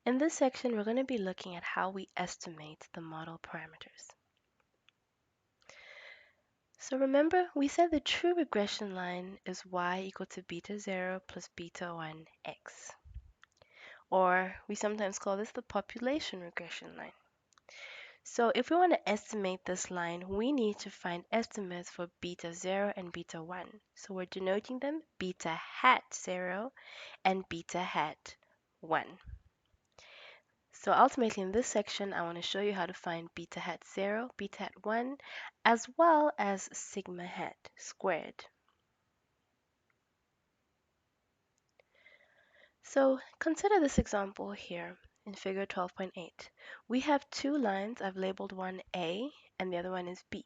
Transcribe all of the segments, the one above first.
In this section, we're going to be looking at how we estimate the model parameters. So remember, we said the true regression line is y equal to beta 0 plus beta 1 x. Or we sometimes call this the population regression line. So if we want to estimate this line, we need to find estimates for beta 0 and beta 1. So we're denoting them beta hat 0 and beta hat 1. So ultimately in this section, I want to show you how to find beta hat 0, beta hat 1, as well as sigma hat squared. So consider this example here in figure 12.8. We have two lines. I've labeled one A and the other one is B.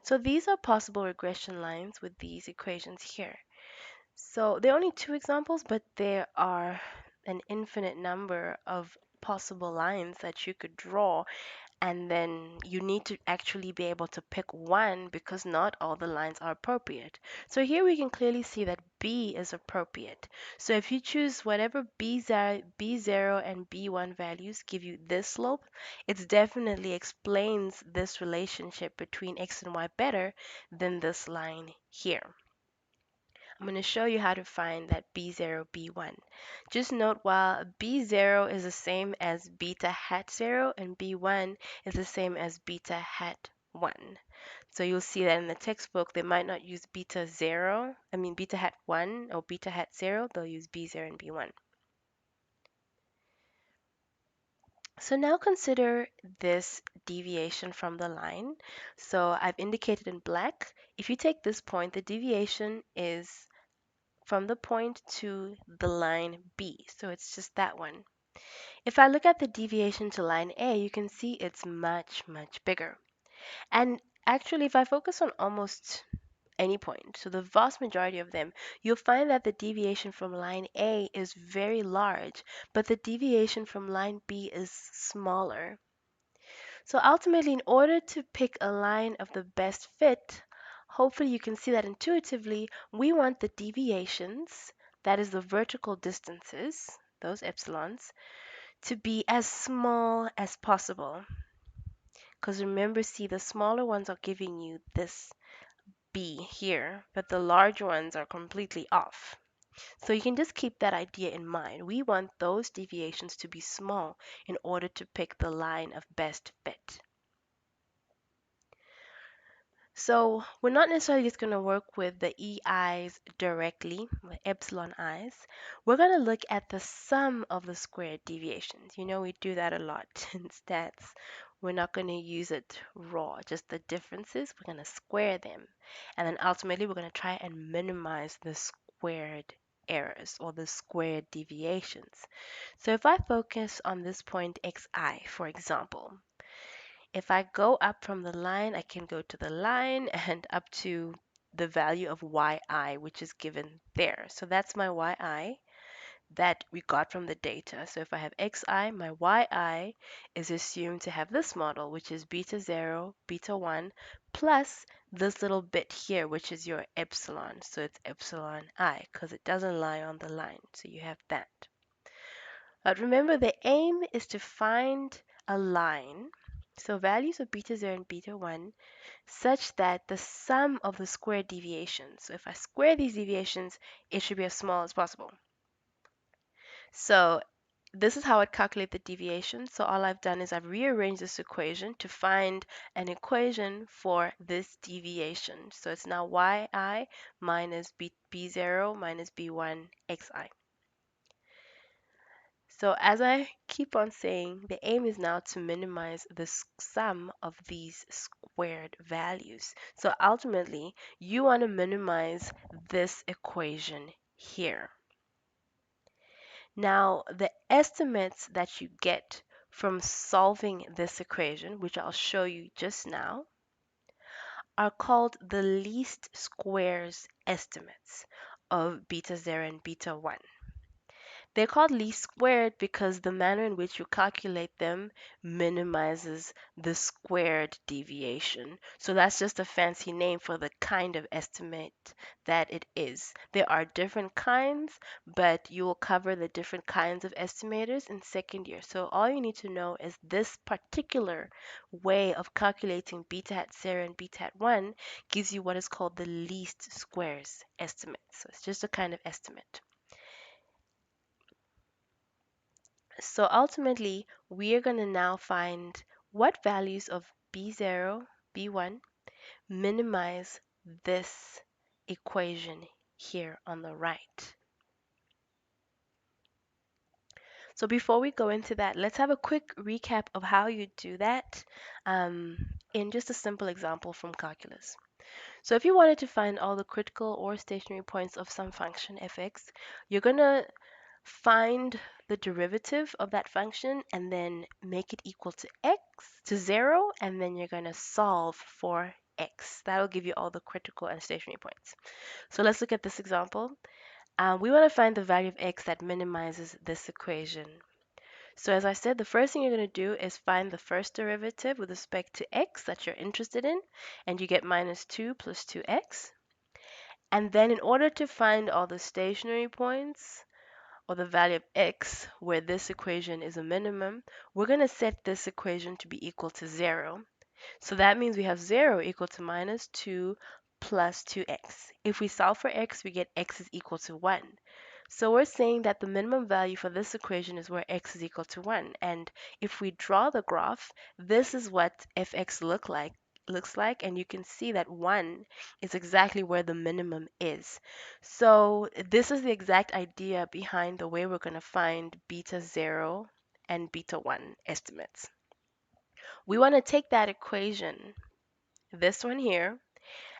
So these are possible regression lines with these equations here. So there are only two examples, but there are an infinite number of possible lines that you could draw, and then you need to actually be able to pick one because not all the lines are appropriate. So here we can clearly see that B is appropriate. So if you choose whatever B0 and B1 values give you this slope, it definitely explains this relationship between X and Y better than this line here. I'm going to show you how to find that B0, B1. Just note while B0 is the same as beta hat 0 and B1 is the same as beta hat 1. So you'll see that in the textbook they might not use beta hat 1 or beta hat 0, they'll use B0 and B1. So now consider this deviation from the line. So I've indicated in black. If you take this point, the deviation is from the point to the line B. So it's just that one. If I look at the deviation to line A, you can see it's much, much bigger. And actually, if I focus on almost any point, so the vast majority of them, you'll find that the deviation from line A is very large, but the deviation from line B is smaller. So ultimately, in order to pick a line of the best fit, hopefully you can see that intuitively, we want the deviations, that is the vertical distances, those epsilons, to be as small as possible. Because remember, see, the smaller ones are giving you this B here, but the larger ones are completely off. So you can just keep that idea in mind. We want those deviations to be small in order to pick the line of best fit. So we're not necessarily just going to work with the EIs directly, the epsilon i's. We're going to look at the sum of the squared deviations. You know, we do that a lot in stats. We're not going to use it raw, just the differences. We're going to square them. And then ultimately, we're going to try and minimize the squared errors or the squared deviations. So if I focus on this point xi, for example, if I go up from the line, I can go to the line and up to the value of yi, which is given there. So that's my yi that we got from the data. So if I have xi, my yi is assumed to have this model, which is beta 0, beta 1, plus this little bit here, which is your epsilon. So it's epsilon I, because it doesn't lie on the line. So you have that. But remember, the aim is to find a line, so values of beta 0 and beta 1, such that the sum of the square deviations, so if I square these deviations, it should be as small as possible. So this is how I'd calculate the deviation. So all I've done is I've rearranged this equation to find an equation for this deviation. So it's now yi minus b0 minus b1 xi. So as I keep on saying, the aim is now to minimize the sum of these squared values. So ultimately, you want to minimize this equation here. Now, the estimates that you get from solving this equation, which I'll show you just now, are called the least squares estimates of beta 0 and beta 1. They're called least squared because the manner in which you calculate them minimizes the squared deviation. So that's just a fancy name for the kind of estimate that it is. There are different kinds, but you will cover the different kinds of estimators in second year. So all you need to know is this particular way of calculating beta hat 0 and beta hat 1 gives you what is called the least squares estimate. So it's just a kind of estimate. So ultimately, we are going to now find what values of B0, B1 minimize this equation here on the right. So before we go into that, let's have a quick recap of how you do that in just a simple example from calculus. So if you wanted to find all the critical or stationary points of some function fx, you're going to find the derivative of that function and then make it equal to x to 0, and then you're going to solve for x. That'll give you all the critical and stationary points. So let's look at this example. We want to find the value of x that minimizes this equation. So as I said, the first thing you're going to do is find the first derivative with respect to x that you're interested in, and you get minus 2 plus 2x. And then in order to find all the stationary points, or the value of x where this equation is a minimum, we're going to set this equation to be equal to 0. So that means we have 0 equal to minus 2 plus 2x. If we solve for x, we get x is equal to 1. So we're saying that the minimum value for this equation is where x is equal to 1. And if we draw the graph, this is what fx looks like, and you can see that 1 is exactly where the minimum is. So this is the exact idea behind the way we're going to find beta 0 and beta 1 estimates. We want to take that equation, this one here,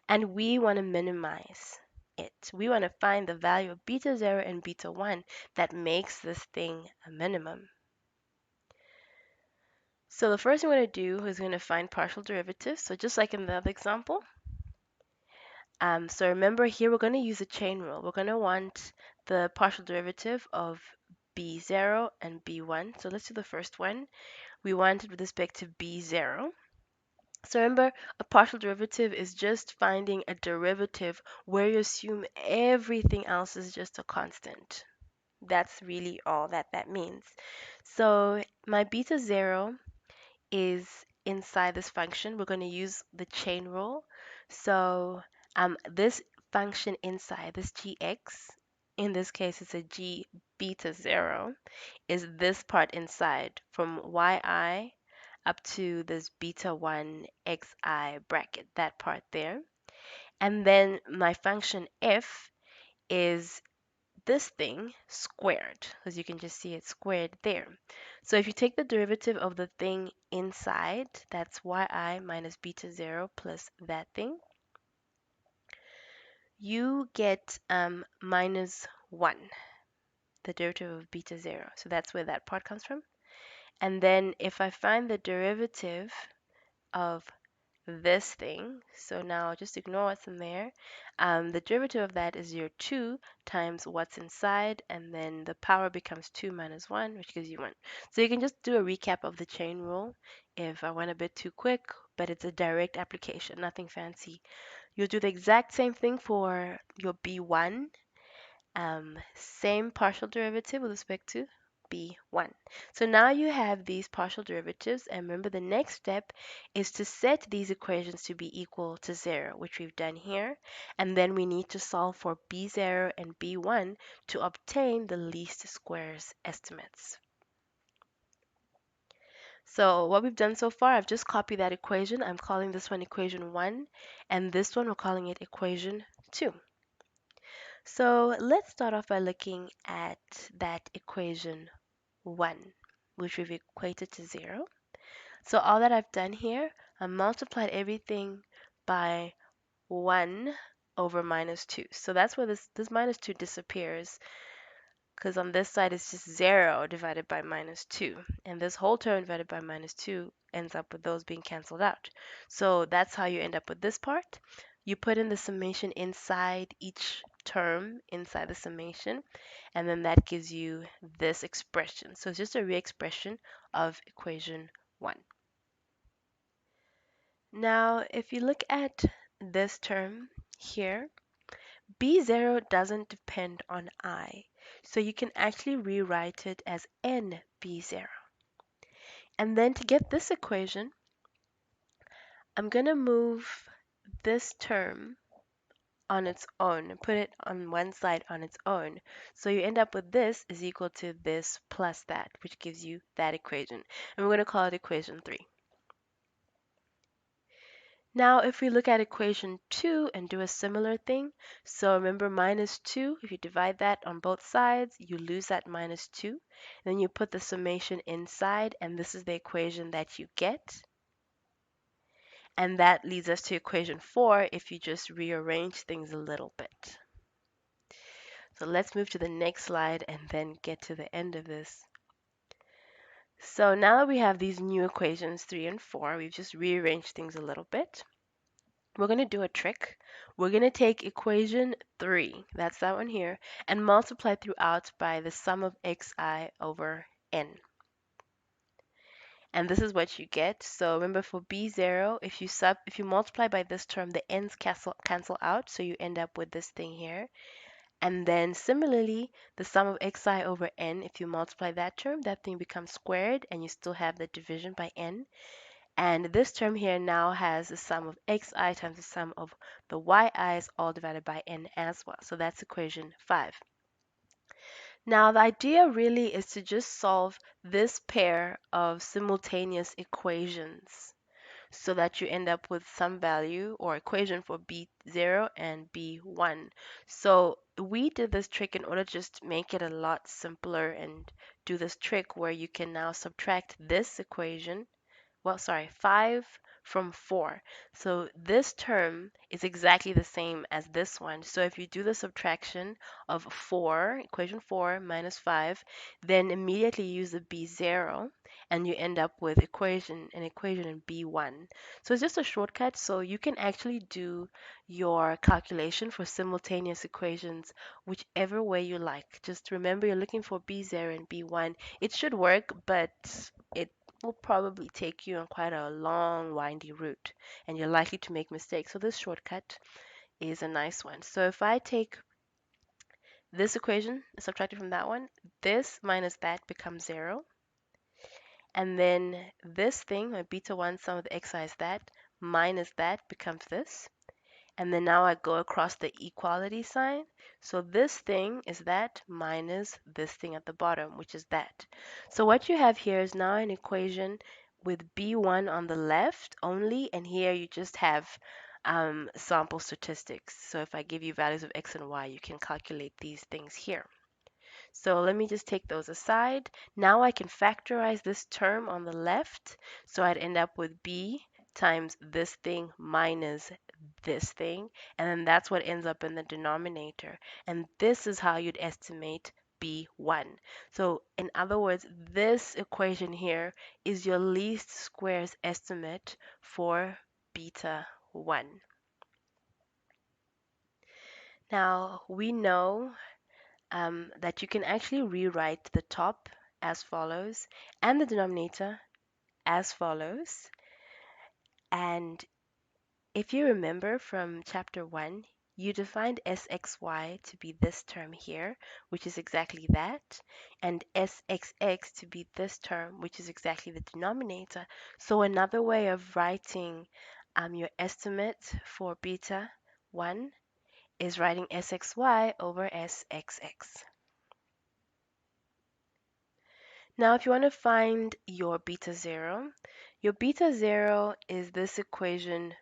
and we want to minimize it. We want to find the value of beta 0 and beta 1 that makes this thing a minimum. So the first thing we're going to do is going to find partial derivatives. So just like in the other example. So remember here we're going to use a chain rule. We're going to want the partial derivative of b0 and b1. So let's do the first one. We want it with respect to b0. So remember, a partial derivative is just finding a derivative where you assume everything else is just a constant. That's really all that means. So my beta 0 is inside this function. We're going to use the chain rule. So this function inside, this gx, in this case it's a g beta 0, is this part inside from yi up to this beta 1 xi bracket, that part there. And then my function f is this thing squared, because you can just see it squared there. So if you take the derivative of the thing inside, that's yi minus beta 0 plus that thing, you get minus 1, the derivative of beta 0. So that's where that part comes from. And then if I find the derivative of this thing, so now just ignore what's in there. The derivative of that is your 2 times what's inside, and then the power becomes 2 minus 1, which gives you 1. So you can just do a recap of the chain rule if I went a bit too quick, but it's a direct application, nothing fancy. You'll do the exact same thing for your B1. Same partial derivative with respect to b1. So now you have these partial derivatives, and remember the next step is to set these equations to be equal to 0, which we've done here, and then we need to solve for b0 and b1 to obtain the least squares estimates. So what we've done so far, I've just copied that equation. I'm calling this one equation 1, and this one we're calling it equation 2. So let's start off by looking at that equation 1, which we've equated to 0. So all that I've done here, I multiplied everything by 1 over minus 2. So that's where this minus 2 disappears, because on this side it's just 0 divided by minus 2. And this whole term divided by minus 2 ends up with those being cancelled out. So that's how you end up with this part. You put in the summation inside each term inside the summation, and then that gives you this expression. So it's just a re-expression of equation 1. Now, if you look at this term here, B0 doesn't depend on I, so you can actually rewrite it as NB0. And then to get this equation, I'm going to move this term on its own, put it on one side on its own. So you end up with this is equal to this plus that, which gives you that equation. And we're going to call it equation 3. Now, if we look at equation 2 and do a similar thing, so remember minus 2, if you divide that on both sides, you lose that minus 2. Then you put the summation inside, and this is the equation that you get. And that leads us to equation 4 if you just rearrange things a little bit. So let's move to the next slide and then get to the end of this. So now that we have these new equations 3 and 4, we've just rearranged things a little bit. We're going to do a trick. We're going to take equation 3, that's that one here, and multiply throughout by the sum of xi over n. And this is what you get. So remember for b0, if you multiply by this term, the n's cancel out, so you end up with this thing here. And then similarly, the sum of xi over n, if you multiply that term, that thing becomes squared, and you still have the division by n. And this term here now has the sum of xi times the sum of the yi's all divided by n as well. So that's equation 5. Now the idea really is to just solve this pair of simultaneous equations so that you end up with some value or equation for B0 and B1. So we did this trick in order to just make it a lot simpler and do this trick where you can now subtract this equation, 5 from 4. So this term is exactly the same as this one. So if you do the subtraction of 4, equation 4 minus 5, then immediately use the B0 and you end up with an equation in B1. So it's just a shortcut, so you can actually do your calculation for simultaneous equations whichever way you like. Just remember you're looking for B0 and B1. It should work, but it will probably take you on quite a long, windy route, and you're likely to make mistakes. So this shortcut is a nice one. So if I take this equation, subtract it from that one, this minus that becomes 0. And then this thing, my beta 1 sum of the xi is that, minus that becomes this. And then now I go across the equality sign. So this thing is that minus this thing at the bottom, which is that. So what you have here is now an equation with B1 on the left only, and here you just have sample statistics. So if I give you values of x and y, you can calculate these things here. So let me just take those aside. Now I can factorize this term on the left. So I'd end up with b times this thing minus this thing. And then that's what ends up in the denominator. And this is how you'd estimate B1. So in other words, this equation here is your least squares estimate for beta 1. Now we know that you can actually rewrite the top as follows and the denominator as follows. And if you remember from chapter 1, you defined sxy to be this term here, which is exactly that, and sxx to be this term, which is exactly the denominator. So another way of writing your estimate for beta 1 is writing sxy over sxx. Now, if you want to find your beta 0, your beta 0 is this equation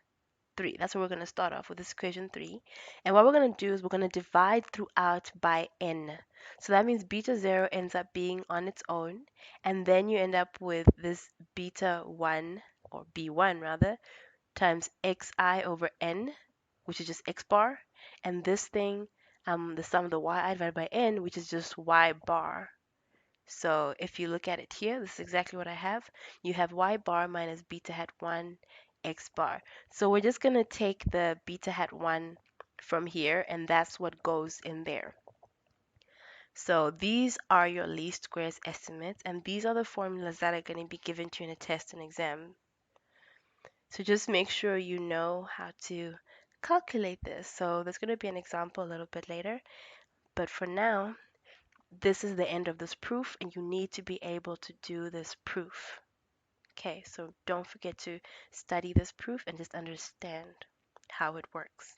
3. That's what we're going to start off with, this equation 3. And what we're going to do is we're going to divide throughout by n. So that means beta 0 ends up being on its own. And then you end up with this beta 1, or b1 rather, times xi over n, which is just x bar. And this thing, the sum of the yi divided by n, which is just y bar. So if you look at it here, this is exactly what I have. You have y bar minus beta hat 1 x bar. So we're just going to take the beta hat 1 from here, and that's what goes in there. So these are your least squares estimates, and these are the formulas that are going to be given to you in a test and exam. So just make sure you know how to calculate this. So there's going to be an example a little bit later, but for now, this is the end of this proof, and you need to be able to do this proof. Okay, so don't forget to study this proof and just understand how it works.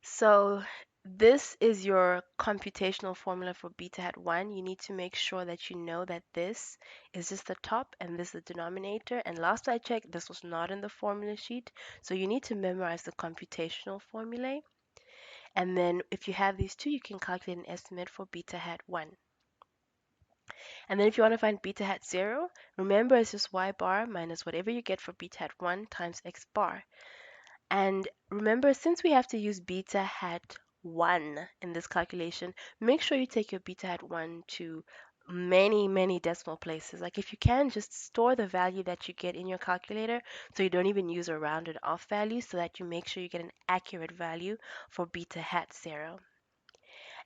So this is your computational formula for beta hat 1. You need to make sure that you know that this is just the top and this is the denominator. And last I checked, this was not in the formula sheet. So you need to memorize the computational formulae. And then if you have these two, you can calculate an estimate for beta hat 1. And then if you want to find beta hat 0, remember it's just y bar minus whatever you get for beta hat 1 times x bar. And remember, since we have to use beta hat 1 in this calculation, make sure you take your beta hat 1 to many decimal places. Like if you can, just store the value that you get in your calculator so you don't even use a rounded off value, so that you make sure you get an accurate value for beta hat 0.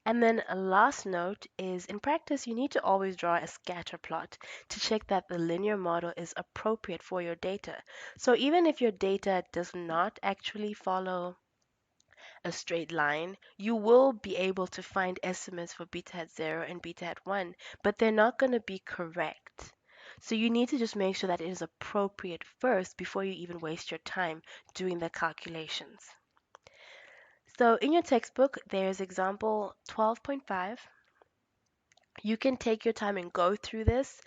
And then a last note is, in practice, you need to always draw a scatter plot to check that the linear model is appropriate for your data. So even if your data does not actually follow a straight line, you will be able to find estimates for beta hat 0 and beta hat 1, but they're not going to be correct. So you need to just make sure that it is appropriate first before you even waste your time doing the calculations. So in your textbook, there's example 12.5. You can take your time and go through this.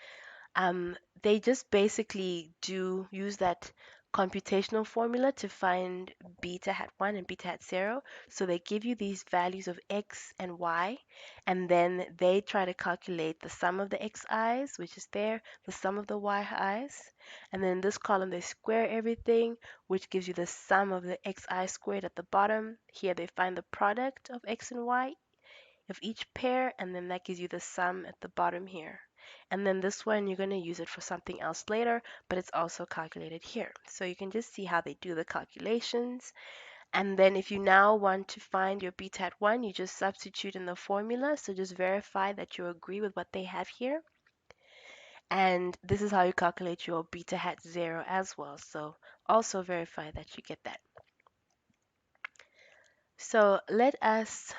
They just basically do use that computational formula to find beta hat 1 and beta hat 0. So they give you these values of x and y, and then they try to calculate the sum of the xi's, which is there, the sum of the yi's, and then in this column they square everything, which gives you the sum of the xi squared at the bottom. Here they find the product of x and y of each pair, and then that gives you the sum at the bottom here. And then this one, you're going to use it for something else later, but it's also calculated here. So you can just see how they do the calculations. And then if you now want to find your beta hat 1, you just substitute in the formula. So just verify that you agree with what they have here. And this is how you calculate your beta hat 0 as well. So also verify that you get that. So let us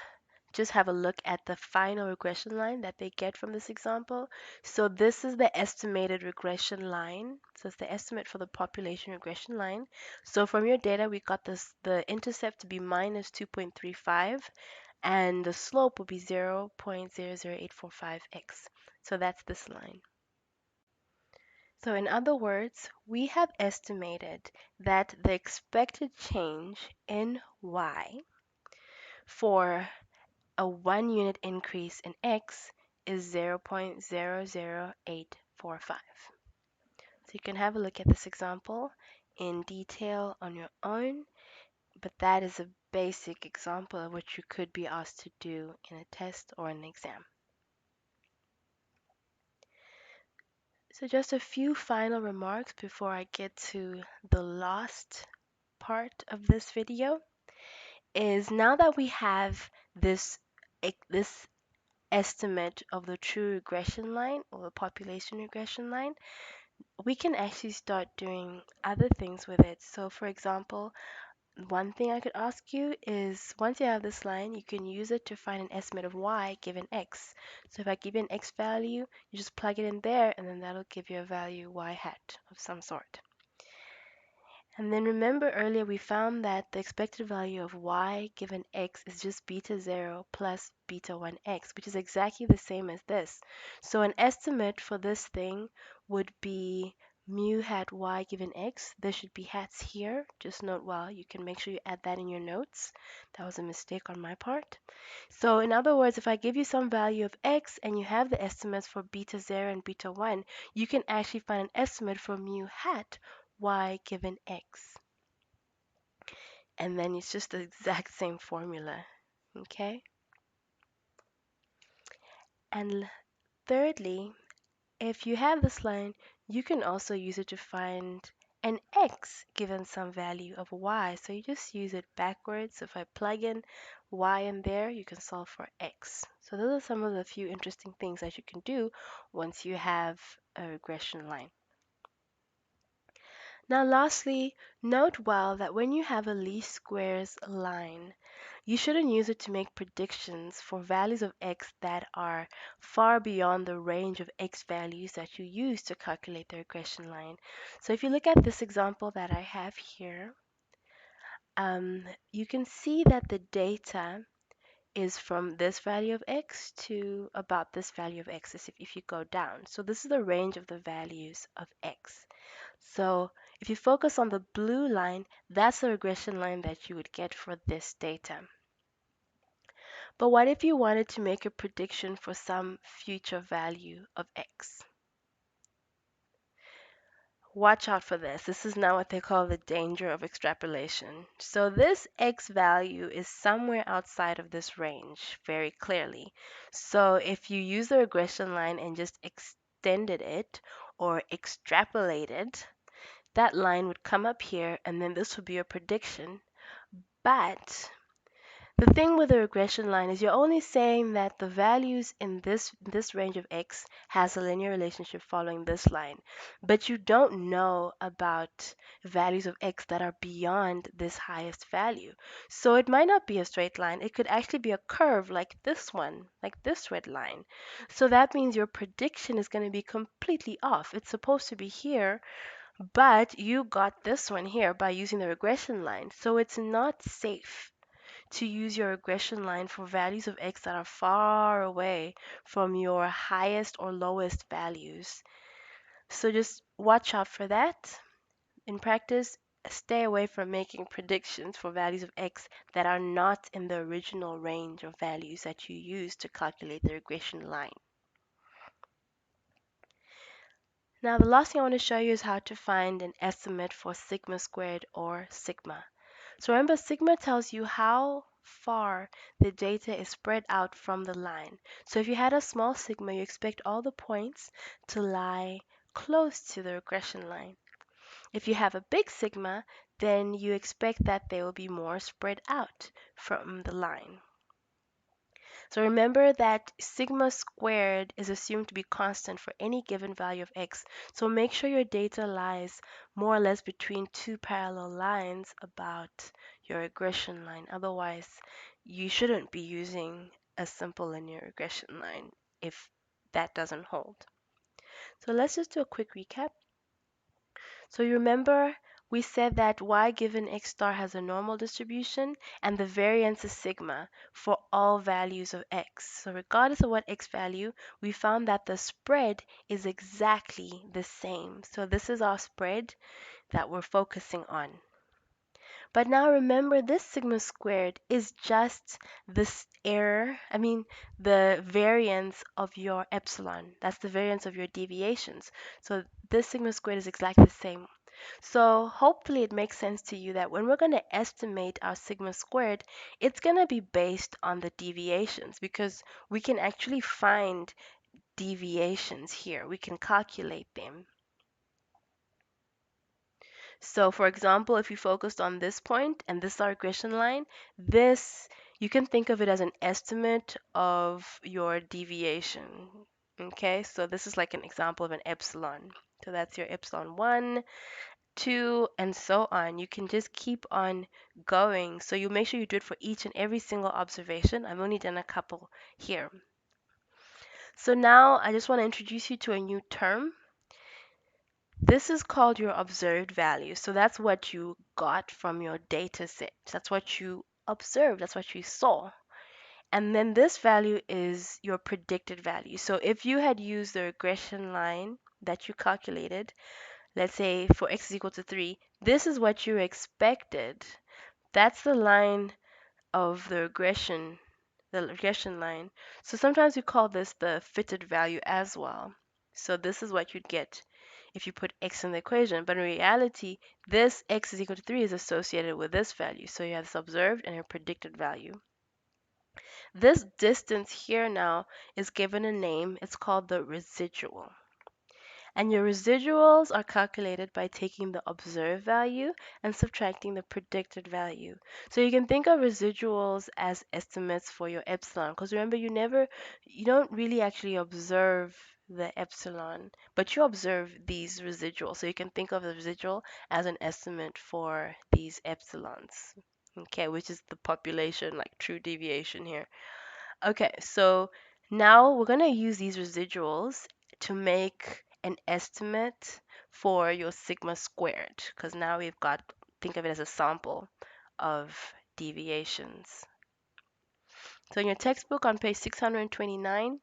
just have a look at the final regression line that they get from this example. So this is the estimated regression line. So it's the estimate for the population regression line. So from your data, we got the intercept to be minus 2.35, and the slope will be 0.00845x. So that's this line. So in other words, we have estimated that the expected change in y for a 1 unit increase in x is 0.00845. So you can have a look at this example in detail on your own, but that is a basic example of what you could be asked to do in a test or an exam. So just a few final remarks before I get to the last part of this video is, now that we have this estimate of the true regression line or the population regression line, we can actually start doing other things with it. So for example, one thing I could ask you is, once you have this line, you can use it to find an estimate of y given x. So if I give you an x value, you just plug it in there, and then that'll give you a value y hat of some sort. And then remember earlier we found that the expected value of y given x is just beta 0 plus beta 1x, which is exactly the same as this. So an estimate for this thing would be mu hat y given x. There should be hats here. Just note well, you can make sure you add that in your notes. That was a mistake on my part. So in other words, if I give you some value of x and you have the estimates for beta 0 and beta 1, you can actually find an estimate for mu hat y given x. And then it's just the exact same formula, okay? And thirdly, if you have this line, you can also use it to find and x given some value of y. So you just use it backwards. So if I plug in y in there, you can solve for x. So those are some of the few interesting things that you can do once you have a regression line. Now lastly, note well that when you have a least squares line, you shouldn't use it to make predictions for values of x that are far beyond the range of x values that you use to calculate the regression line. So if you look at this example that I have here, you can see that the data is from this value of x to about this value of x if you go down. So this is the range of the values of x. So if you focus on the blue line, that's the regression line that you would get for this data. But what if you wanted to make a prediction for some future value of x? Watch out for this. This is now what they call the danger of extrapolation. So this x value is somewhere outside of this range very clearly. So if you use the regression line and just extended it or extrapolated, that line would come up here and then this would be your prediction. But the thing with the regression line is you're only saying that the values in this range of x has a linear relationship following this line, but you don't know about values of x that are beyond this highest value. So it might not be a straight line. It could actually be a curve like this one, like this red line. So that means your prediction is going to be completely off. It's supposed to be here, but you got this one here by using the regression line. So it's not safe to use your regression line for values of x that are far away from your highest or lowest values. So just watch out for that. In practice, stay away from making predictions for values of x that are not in the original range of values that you use to calculate the regression line. Now, the last thing I want to show you is how to find an estimate for sigma squared or sigma. So remember, sigma tells you how far the data is spread out from the line. So if you had a small sigma, you expect all the points to lie close to the regression line. If you have a big sigma, then you expect that they will be more spread out from the line. So remember that sigma squared is assumed to be constant for any given value of x. So make sure your data lies more or less between two parallel lines about your regression line. Otherwise, you shouldn't be using a simple linear regression line if that doesn't hold. So let's just do a quick recap. So you remember we said that y given x star has a normal distribution and the variance is sigma for all values of x. So regardless of what x value, we found that the spread is exactly the same. So this is our spread that we're focusing on. But now remember, this sigma squared is just this the variance of your epsilon. That's the variance of your deviations. So this sigma squared is exactly the same. So hopefully it makes sense to you that when we're going to estimate our sigma squared, it's going to be based on the deviations because we can actually find deviations here. We can calculate them. So for example, if you focused on this point and this is our regression line, this you can think of it as an estimate of your deviation. Okay, so this is like an example of an epsilon. So that's your epsilon 1, 2, and so on. You can just keep on going. So you make sure you do it for each and every single observation. I've only done a couple here. So now I just want to introduce you to a new term. This is called your observed value. So that's what you got from your data set. That's what you observed. That's what you saw. And then this value is your predicted value. So if you had used the regression line that you calculated, let's say for x is equal to 3, this is what you expected. That's the line of the regression line. So sometimes we call this the fitted value as well. So this is what you'd get if you put x in the equation. But in reality, this x is equal to 3 is associated with this value. So you have this observed and your predicted value. This distance here now is given a name. It's called the residual. And your residuals are calculated by taking the observed value and subtracting the predicted value. So you can think of residuals as estimates for your epsilon, because remember, you don't really actually observe the epsilon, but you observe these residuals. So you can think of the residual as an estimate for these epsilons, okay, which is the population, like true deviation here. Okay, so now we're going to use these residuals to make an estimate for your sigma squared, because now we've got, think of it as a sample of deviations. So in your textbook on page 629,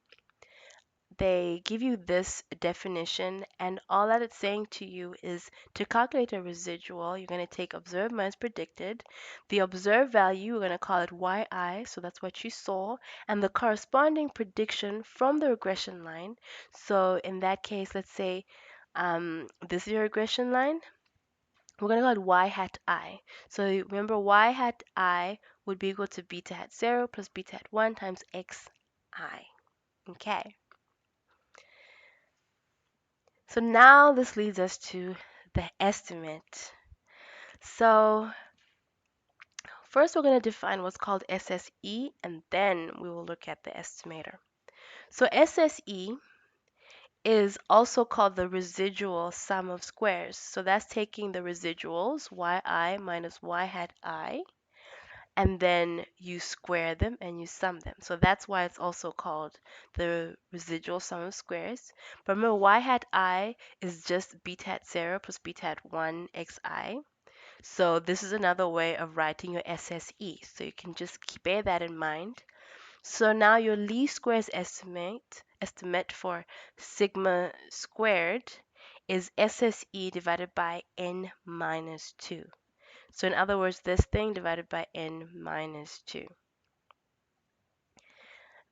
they give you this definition, and all that it's saying to you is to calculate a residual, you're going to take observed minus predicted. The observed value, we're going to call it yi, so that's what you saw, and the corresponding prediction from the regression line. So in that case, let's say this is your regression line. We're going to call it y hat I. So remember, y hat I would be equal to beta hat 0 plus beta hat 1 times xi. Okay. So now this leads us to the estimate. So first we're going to define what's called SSE, and then we will look at the estimator. So SSE is also called the residual sum of squares. So that's taking the residuals, yi minus y hat I, and then you square them and you sum them. So that's why it's also called the residual sum of squares. But remember, y hat I is just beta hat 0 plus beta hat 1 xi. So this is another way of writing your SSE. So you can just bear that in mind. So now your least squares estimate for sigma squared is SSE divided by n minus 2. So in other words, this thing divided by n minus 2.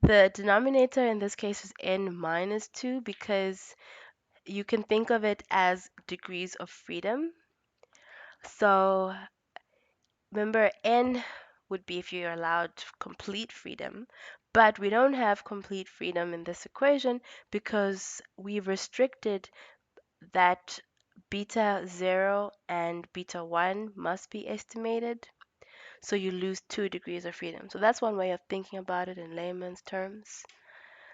The denominator in this case is n minus 2 because you can think of it as degrees of freedom. So remember, n would be if you're allowed complete freedom, but we don't have complete freedom in this equation because we've restricted that beta 0 and beta 1 must be estimated. So you lose 2 degrees of freedom. So that's one way of thinking about it in layman's terms.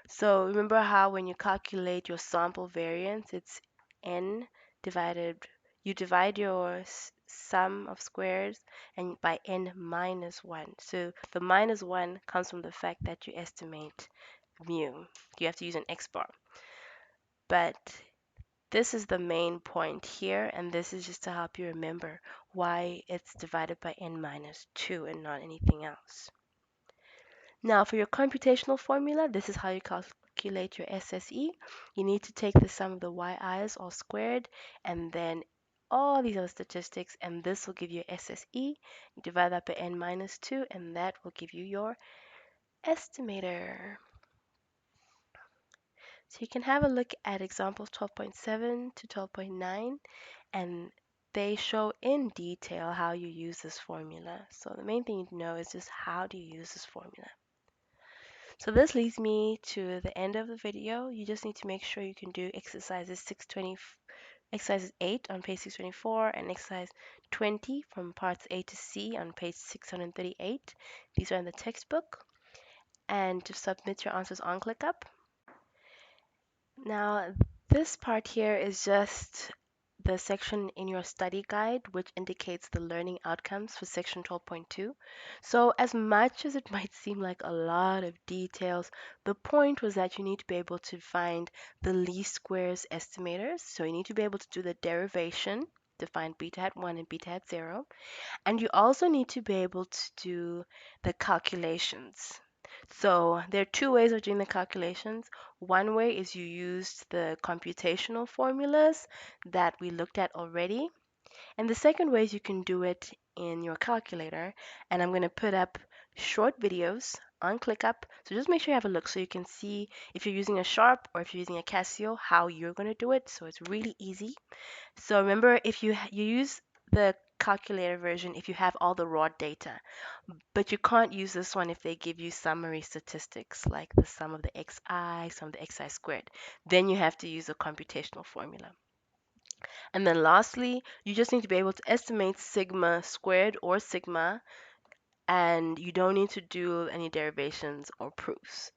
So remember how when you calculate your sample variance, it's n divided, you divide your sum of squares and by n minus 1. So the minus 1 comes from the fact that you estimate mu. You have to use an x bar. But this is the main point here, and this is just to help you remember why it's divided by n minus 2 and not anything else. Now for your computational formula, this is how you calculate your SSE. You need to take the sum of the yi's all squared and then all these other statistics, and this will give you SSE. You divide that by n minus 2 and that will give you your estimator. So you can have a look at examples 12.7 to 12.9, and they show in detail how you use this formula. So the main thing you need to know is just how do you use this formula. So this leads me to the end of the video. You just need to make sure you can do exercises 8 on page 624 and exercise 20 from parts A to C on page 638. These are in the textbook. And to submit your answers on ClickUp. Now, this part here is just the section in your study guide which indicates the learning outcomes for section 12.2. So as much as it might seem like a lot of details, the point was that you need to be able to find the least squares estimators. So you need to be able to do the derivation to find beta hat 1 and beta hat 0. And you also need to be able to do the calculations. So there are two ways of doing the calculations. One way is you use the computational formulas that we looked at already. And the second way is you can do it in your calculator. And I'm going to put up short videos on ClickUp. So just make sure you have a look so you can see if you're using a Sharp or if you're using a Casio, how you're going to do it. So it's really easy. So remember, if you use the calculator version if you have all the raw data, but you can't use this one if they give you summary statistics like the sum of the xi, sum of the xi squared. Then you have to use a computational formula. And then lastly, you just need to be able to estimate sigma squared or sigma, and you don't need to do any derivations or proofs.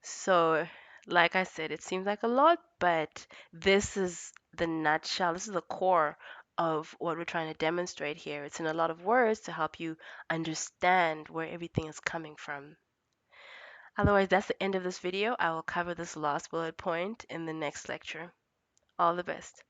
So, like I said, it seems like a lot, but this is the nutshell. This is the core of what we're trying to demonstrate here. It's in a lot of words to help you understand where everything is coming from. Otherwise, that's the end of this video. I will cover this last bullet point in the next lecture. All the best.